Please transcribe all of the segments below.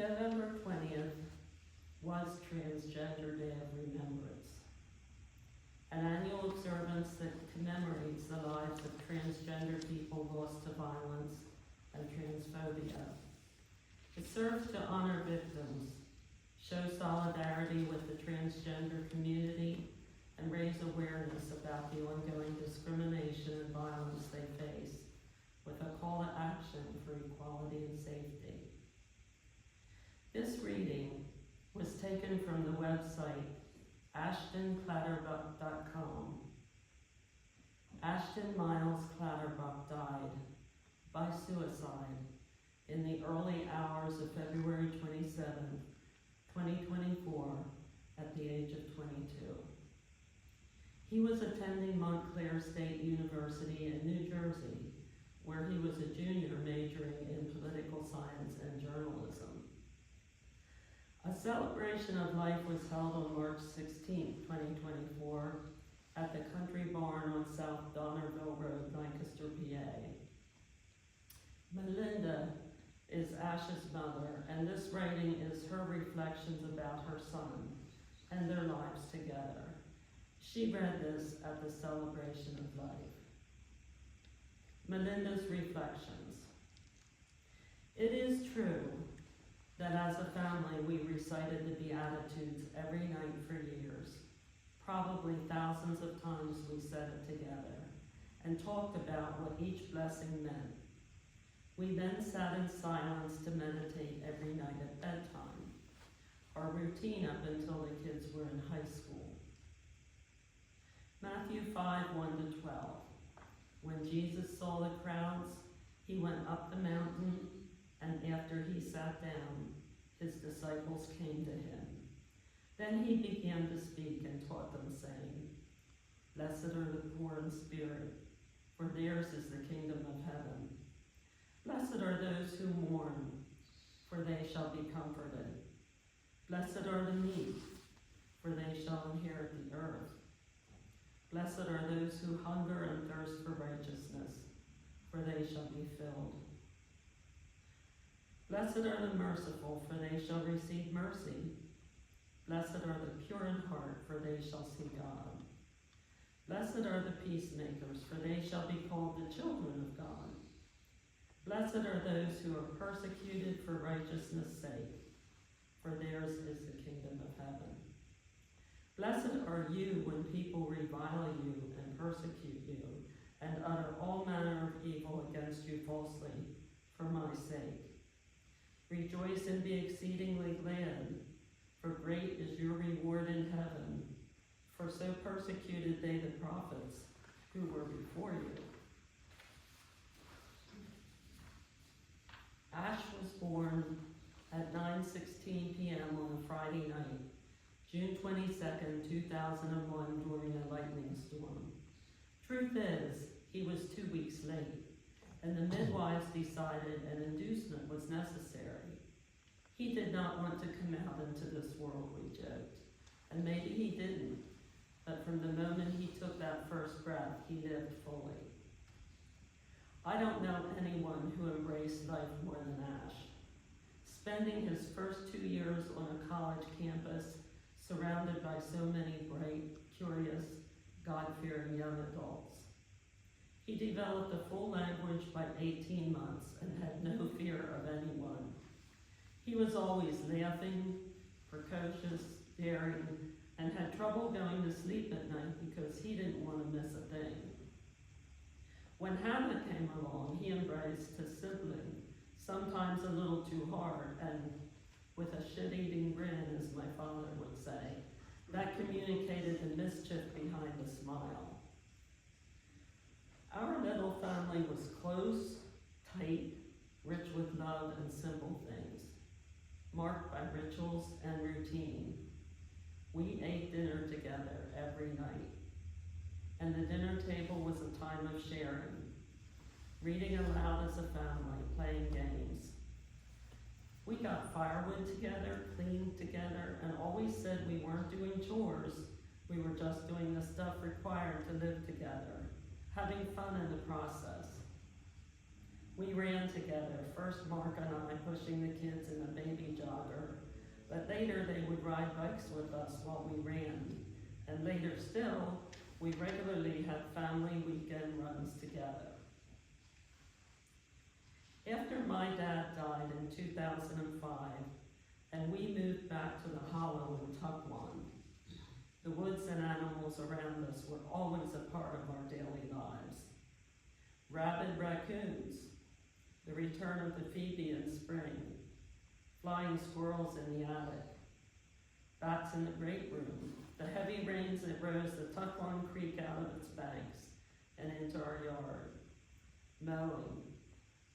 November 20th was Transgender Day of Remembrance, an annual observance that commemorates the lives of transgender people lost to violence and transphobia. It serves to honor victims, show solidarity with the transgender community, and raise awareness about the ongoing discrimination and violence they face, with a call to action for equality and safety. This reading was taken from the website ashtonclatterbuck.com. Ashton Miles Clatterbuck died by suicide in the early hours of February 27, 2024, at the age of 22. He was attending Montclair State University in New Jersey, where he was a junior majoring in political science and journalism. A celebration of life was held on March 16, 2024, at the Country Barn on South Donnerville Road, Lancaster, PA. Melinda is Ash's mother, and this writing is her reflections about her son and their lives together. She read this at the celebration of life. Melinda's reflections. It is true that as a family we recited the Beatitudes every night for years. Probably thousands of times we said it together and talked about what each blessing meant. We then sat in silence to meditate every night at bedtime, our routine up until the kids were in high school. Matthew 5:1-12. When Jesus saw the crowds, he went up the mountain, and after he sat down, his disciples came to him. Then he began to speak and taught them, saying, Blessed are the poor in spirit, for theirs is the kingdom of heaven. Blessed are those who mourn, for they shall be comforted. Blessed are the meek, for they shall inherit the earth. Blessed are those who hunger and thirst for righteousness, for they shall be filled. Blessed are the merciful, for they shall receive mercy. Blessed are the pure in heart, for they shall see God. Blessed are the peacemakers, for they shall be called the children of God. Blessed are those who are persecuted for righteousness' sake, for theirs is the kingdom of heaven. Blessed are you when people revile you and persecute you, and utter all manner of evil against you falsely for my sake. Rejoice and be exceedingly glad, for great is your reward in heaven, for so persecuted they the prophets who were before you. Ash was born at 9:16 p.m. on a Friday night, June 22nd, 2001, during a lightning storm. Truth is, he was 2 weeks late, and the midwives decided an inducement was necessary. He did not want to come out into this world, we joked, and maybe he didn't, but from the moment he took that first breath, he lived fully. I don't know anyone who embraced life more than Ash. Spending his first 2 years on a college campus, surrounded by so many bright, curious, God-fearing young adults. He developed a full language by 18 months and had no fear of anyone. He was always laughing, precocious, daring, and had trouble going to sleep at night because he didn't want to miss a thing. When Hannah came along, he embraced his sibling, sometimes a little too hard, and with a shit-eating grin, as my father would say, that communicated the mischief behind the smile. Our little family was close, tight, rich with love and simple things, marked by rituals and routine. We ate dinner together every night, and the dinner table was a time of sharing, reading aloud as a family, playing games. We got firewood together, cleaned together, and always said we weren't doing chores. We were just doing the stuff required to live together, having fun in the process. We ran together, first Mark and I pushing the kids in a baby jog later they would ride bikes with us while we ran. And later still, we regularly had family weekend runs together. After my dad died in 2005, and we moved back to the Hollow in Tukwon, the woods and animals around us were always a part of our daily lives. Rabid raccoons, the return of the Phoebe in spring, flying squirrels in the attic, bats in the great room, the heavy rains that rose the Tukwon Creek out of its banks and into our yard, mowing,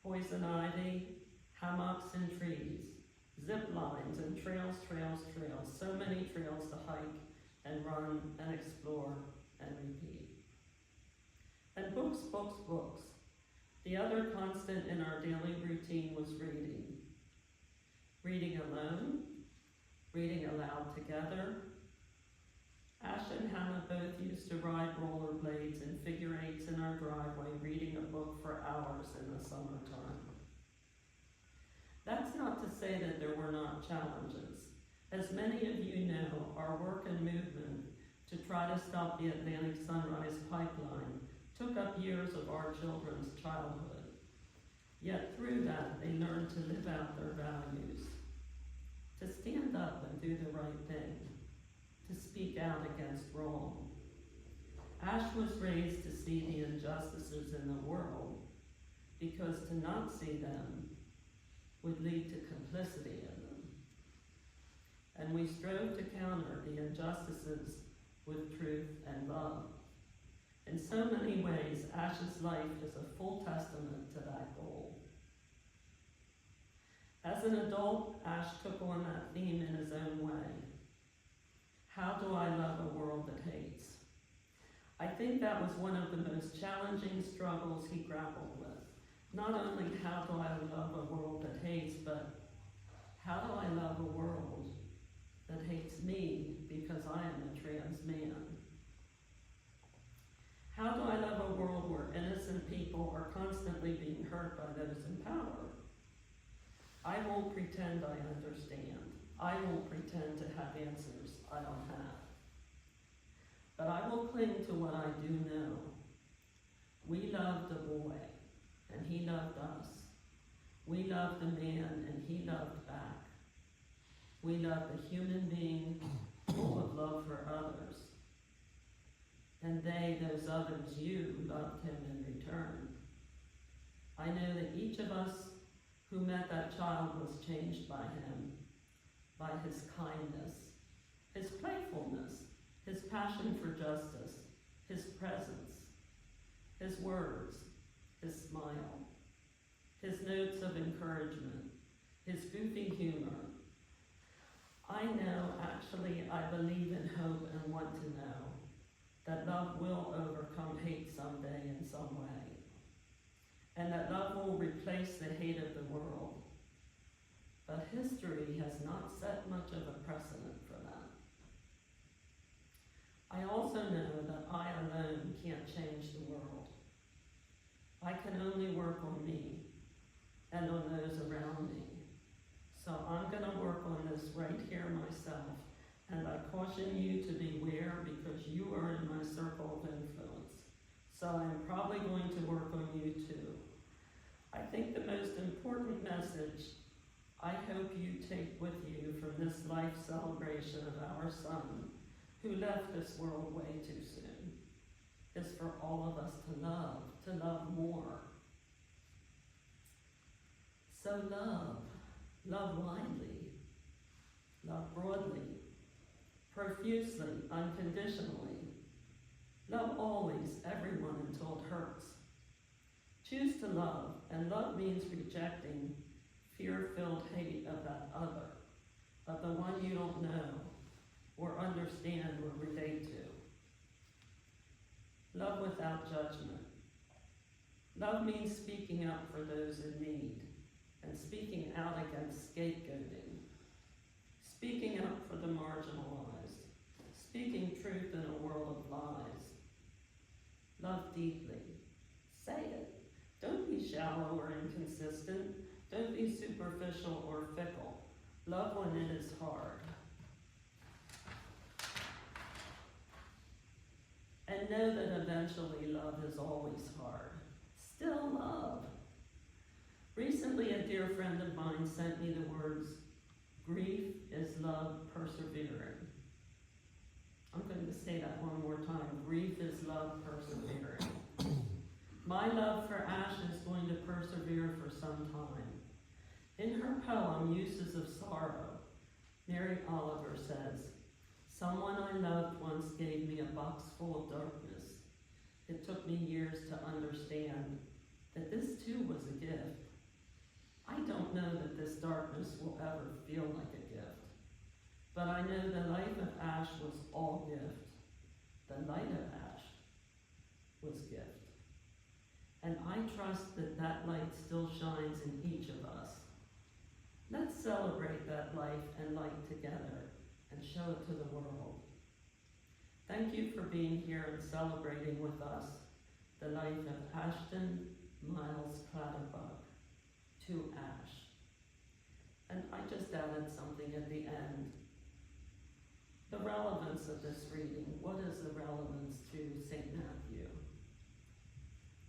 poison ivy, hammocks and trees, zip lines and trails, so many trails to hike and run and explore and repeat. And books. The other constant in our daily routine was reading. Reading alone, reading aloud together. Ash and Hannah both used to ride rollerblades and figure eights in our driveway, reading a book for hours in the summertime. That's not to say that there were not challenges. As many of you know, our work and movement to try to stop the Atlantic Sunrise Pipeline took up years of our children's childhood. Yet through that, they learned to live out their values, to stand up and do the right thing, to speak out against wrong. Ash was raised to see the injustices in the world, because to not see them would lead to complicity in them. And we strove to counter the injustices with truth and love. In so many ways, Ash's life is a full testament to that goal. As an adult, Ash took on that theme in his own way. How do I love a world that hates? I think that was one of the most challenging struggles he grappled with. Not only how do I love a world that hates, but how do I love a world that hates me because I am a trans man? How do I love a world where innocent people are constantly being hurt by those in power? I won't pretend I understand. I won't pretend to have answers I don't have. But I will cling to what I do know. We loved a boy, and he loved us. We loved a man, and he loved back. We loved a human being full of love for others. And they, those others, you, loved him in return. I know that each of us who met that child was changed by him, by his kindness, his playfulness, his passion for justice, his presence, his words, his smile, his notes of encouragement, his goofy humor. I know, actually, I believe in hope and want to know that love will overcome hate someday in some way, and that love will replace the hate of the world. But history has not set much of a precedent for that. I also know that I alone can't change the world. I can only work on me and on those around me. So I'm going to work on this right here myself. And I caution you to beware because you are in my circle of influence. So I'm probably going to work on you too. I think the most important message I hope you take with you from this life celebration of our son, who left this world way too soon, is for all of us to love more. So love widely, love broadly, profusely, unconditionally. Love always, everyone until it hurts. Choose to love, and love means rejecting fear-filled hate of that other, of the one you don't know, or understand or relate to. Love without judgment. Love means speaking up for those in need, and speaking out against scapegoating. Speaking up for the marginalized. Speaking truth in a world of lies. Love deeply. Say it. Don't be shallow or inconsistent. Don't be superficial or fickle. Love when it is hard. know that eventually love is always hard. Still love. Recently, a dear friend of mine sent me the words, "Grief is love persevering." I'm going to say that one more time. Grief is love persevering. My love for Ash is going to persevere for some time. In her poem, Uses of Sorrow, Mary Oliver says, "Someone I loved once gave me a box full of darkness. It took me years to understand that this too was a gift. I don't know that this darkness will ever feel like a gift, but I know the life of Ash was all gift. The light of Ash was gift. And I trust that that light still shines in each of us. Let's celebrate that life and light together and show it to the world. Thank you for being here and celebrating with us the life of Ashton Miles Clatterbuck, to Ash." And I just added something at the end. The relevance of this reading. What is the relevance to St. Matthew?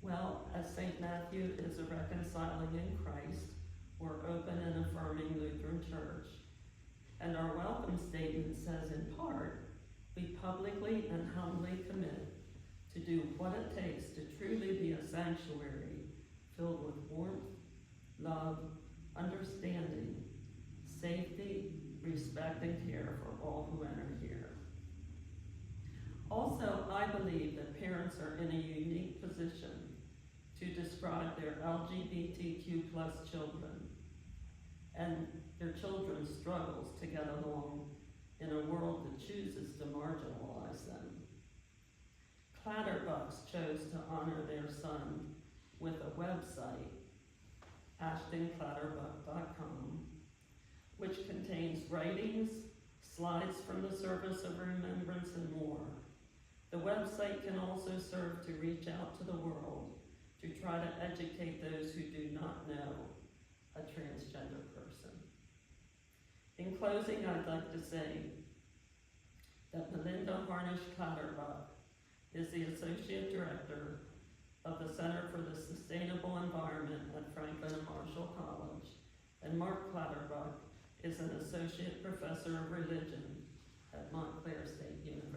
Well, as St. Matthew is a reconciling in Christ, we're open and affirming Lutheran Church. And our welcome statement says, in part, we publicly and humbly commit to do what it takes to truly be a sanctuary filled with warmth, love, understanding, safety, respect, and care for all who enter here. Also, I believe that parents are in a unique position to describe their LGBTQ+ children and their children's struggles to get along in a world that chooses to marginalize them. Clatterbucks chose to honor their son with a website, ashtonclatterbuck.com, which contains writings, slides from the service of remembrance, and more. The website can also serve to reach out to the world to try to educate those who do not know a transgender person. In closing, I'd like to say that Melinda Harnish-Clatterbuck is the Associate Director of the Center for the Sustainable Environment at Franklin and Marshall College, and Mark Clatterbuck is an Associate Professor of Religion at Montclair State University.